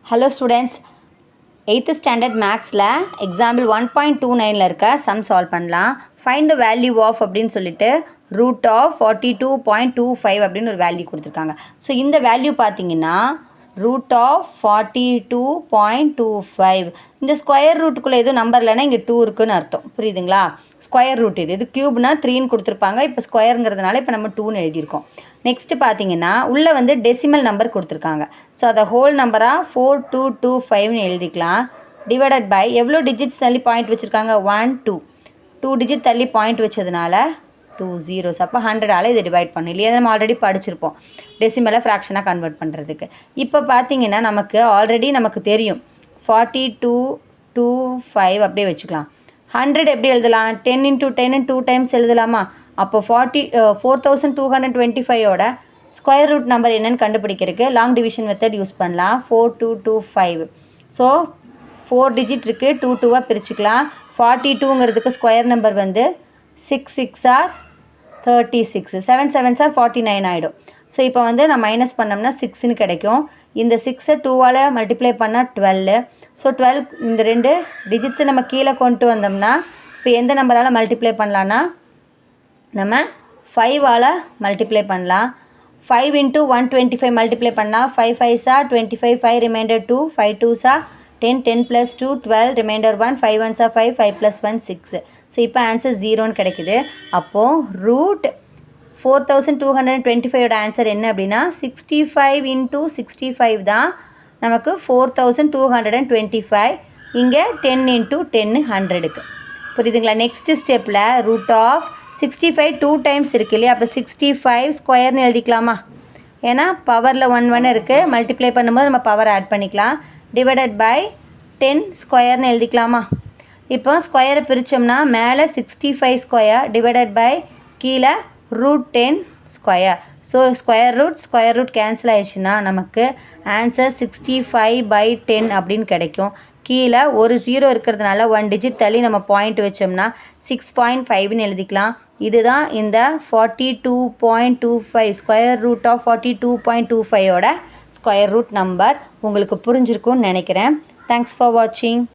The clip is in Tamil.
Hello students, 8th standard mathsல example 1.29ல இருக்க sum solve பண்ணலாம். Find the value of அப்படின்னு சொல்லிட்டு root of 42.25 அப்படின்னு ஒரு வேல்யூ கொடுத்துருக்காங்க. ஸோ இந்த வேல்யூ பார்த்தீங்கன்னா root of 42.25. இந்த ஸ்கொயர் ரூட்டுக்குள்ளே எதுவும் நம்பர் இல்லைன்னா இங்கே 2 இருக்குன்னு அர்த்தம். புரியுதுங்களா? ஸ்கொயர் ரூட் இது க்யூப்னா 3ன்னு கொடுத்துருப்பாங்க. இப்போ ஸ்கொயருங்கிறதுனால இப்போ நம்ம 2ன்னு எழுதியிருக்கோம். நெக்ஸ்ட்டு பார்த்தீங்கன்னா உள்ளே வந்து டெசிமல் நம்பர் கொடுத்துருக்காங்க. ஸோ அதை ஹோல் நம்பராக 4225ன்னு எழுதிக்கலாம். டிவைடட் பை எவ்வளோ டிஜிட்ஸ் தள்ளி பாயிண்ட் வச்சுருக்காங்க? 1 2 டிஜிட் தள்ளி பாயிண்ட் வச்சதுனால 2 zeros. அப்போ 100ஆல் இதை டிவைட் பண்ணணும். இல்லையா? நம்ம ஆல்ரெடி படிச்சிருப்போம் டெசிமலை ஃப்ராக்ஷனாக கன்வெர்ட் பண்ணுறதுக்கு. இப்போ பார்த்தீங்கன்னா நமக்கு தெரியும் 4225 அப்படியே வச்சுக்கலாம். 100 எப்படி எழுதலாம்? 10 × 10 2 டைம்ஸ் எழுதலாமா? அப்போ 4225ஓட ஸ்கொயர் ரூட் நம்பர் என்னன்னு கண்டுபிடிக்கிறதுக்கு லாங் டிவிஷன் மெத்தட் யூஸ் பண்ணலாம். 4225. ஸோ 4 டிஜிட் இருக்குது, 2 2வாக பிரிச்சுக்கலாம். 42ங்கிறதுக்கு ஸ்கொயர் நம்பர் வந்து 6 6 are 36, 7 7 are 49 ஆகிடும். ஸோ இப்போ வந்து நான் மைனஸ் பண்ணோம்னா 6ன்னு கிடைக்கும். இந்த 6ஐ 2ஆல் மல்டிப்ளை பண்ணால் 12. ஸோ 12 இந்த 2 டிஜிட்ஸை நம்ம கீழே கொண்டு வந்தோம்னா இப்போ எந்த நம்பரால் மல்டிப்ளை பண்ணலான்னா நம்ம 5ஆல் மல்டிப்ளை பண்ணலாம். 5 × 125 மல்டிப்ளை பண்ணால் 5 5s are 25, 5 reminder 2, 5 2s are 10, 10 + 2 12, reminder 1, 5 1s are 5, 5 + 1 6. So இப்போ ஆன்சர் 0ன்னு கிடைக்குது. அப்போது ரூட் 4225ஓட ஆன்சர் என்ன அப்படின்னா 65 × 65 தான் நமக்கு 4225. இங்கே 10 × 10 100க்கு. புரியுதுங்களா? நெக்ஸ்ட்டு ஸ்டெப்பில் ரூட் ஆஃப் 65 2 டைம்ஸ் இருக்குது இல்லையா? அப்போ 65 ஸ்கொயர்னு எழுதிக்கலாமா? ஏன்னா பவரில் 1 1 இருக்குது. மல்டிப்ளை பண்ணும்போது நம்ம பவர் ஆட் பண்ணிக்கலாம். டிவைடட் பை 10 ஸ்கொயர்னு எழுதிக்கலாமா? இப்போ ஸ்கொயரை பிரித்தோம்னா மேலே 65 ஸ்கொயர் டிவைடட் பை கீழே root 10 square. So square root cancel ஆயிடுச்சுன்னா நமக்கு ஆன்சர் 65/10 அப்படின்னு கிடைக்கும். கீழே ஒரு 0 இருக்கிறதுனால 1 டிஜிட் தள்ளி நம்ம பாயிண்ட் வச்சோம்னா 6.5ன்னு எழுதிக்கலாம். இதுதான் இந்த 42.25 ஸ்கொயர் ரூட் ஆஃப் 42.25ஓட ஸ்கொயர் ரூட் நம்பர். உங்களுக்கு புரிஞ்சிருக்கும்னு நினைக்கிறேன். தேங்க்ஸ் ஃபார் வாட்சிங்.